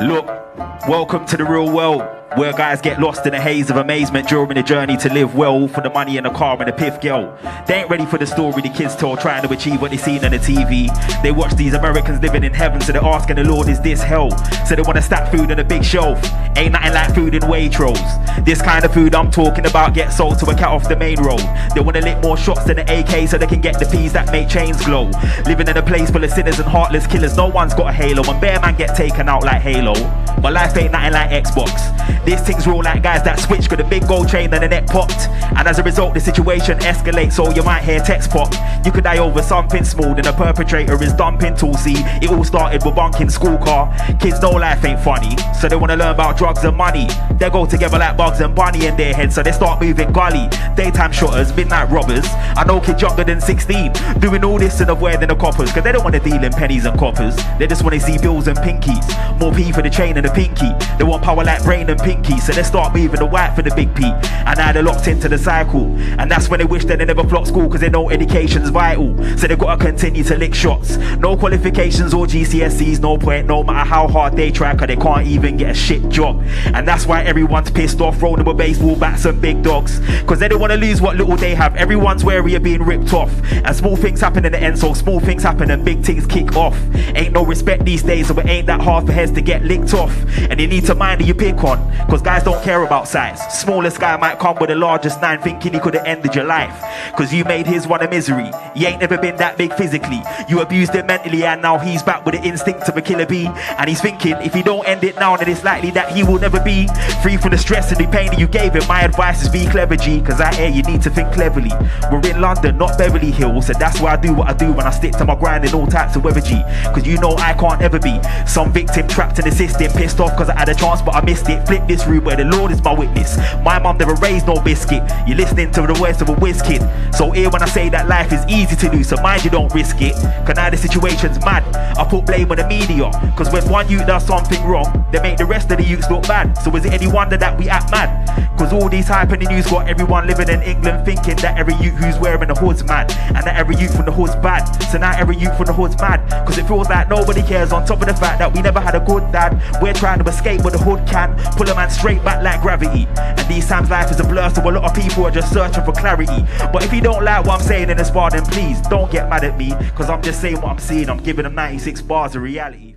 Look, welcome to the real world, where guys get lost in a haze of amazement during the journey to live well, for the money in the car and the piff girl. They ain't ready for the story the kids tell, trying to achieve what they seen on the TV. They watch these Americans living in heaven, so they're asking the Lord, is this hell? So they want to stack food on a big shelf. Ain't nothing like food in Waitrose. This kind of food I'm talking about gets sold to a cat off the main road. They want to lick more shots than an AK so they can get the peas that make chains glow. Living in a place full of sinners and heartless killers, no one's got a halo, and bear man get taken out like Halo. But life ain't nothing like Xbox. This thing's real like guys that switch, got a big gold chain and the neck popped. And as a result the situation escalates, so you might hear text pop. You could die over something small, then the perpetrator is dumping Tulsi. It all started with bunking school car. Kids know life ain't funny, so they want to learn about drugs and money. They go together like Bugs and Bunny in their heads, so they start moving gully. Daytime shotters, midnight robbers. I know kids younger than 16 doing all this and avoiding the coppers, cause they don't want to deal in pennies and coppers. They just want to see bills and pinkies. More P for the chain and the pinky. They want power like Brain and Pinky, so they start moving the white for the big P. And now they're locked into the cycle, and that's when they wish that they never flocked school, cause they know education's vital. So they gotta continue to lick shots. No qualifications or GCSEs, no point, no matter how hard they try, cause they can't even get a shit job. And that's why everyone's pissed off, rolling with baseball bats and big dogs, cause they don't want to lose what little they have. Everyone's wary of being ripped off, and small things happen in the end, so small things happen and big things kick off. Ain't no respect these days, so it ain't that hard for heads to get licked off. And you need to mind who you pick on, cause guys don't care about size. Smallest guy might come with the largest 9, thinking he could have ended your life, cause you made his one a misery. He ain't never been that big physically, you abused him mentally, and now he's back with the instinct of a killer bee. And he's thinking if he don't end it now, then it's likely that he will never be free from the stress and the pain that you gave him. My advice is be clever, G, cause out here you need to think cleverly. We're in London, not Beverly Hills, so that's why I do what I do when I stick to my grind in all types of weather, G. Cause you know I can't ever be some victim trapped in the system, pissed off cause I had a chance but I missed it. Flip this route where the Lord is my witness. My mum never raised no biscuit. You're listening to the voice of a whiz kid, so here when I say that life is easy to do, so mind you don't risk it, cause now the situation's mad. I put blame on the media, cause when one youth does something wrong, they make the rest of the youths look bad. So is it any wonder that we act mad? Cause all these hype in the news got everyone living in England thinking that every youth who's wearing a hood's mad, and that every youth from the hood's bad. So now every youth from the hood's mad, cause it feels like nobody cares, on top of the fact that we never had a good dad. We're trying to escape what the hood can, pull a man straight back like gravity. And these times life is a blur, so a lot of people are just searching for clarity. But if you don't like what I'm saying in this bar, then please don't get mad at me, cause I'm just saying what I'm seeing. I'm giving them 96 bars of reality.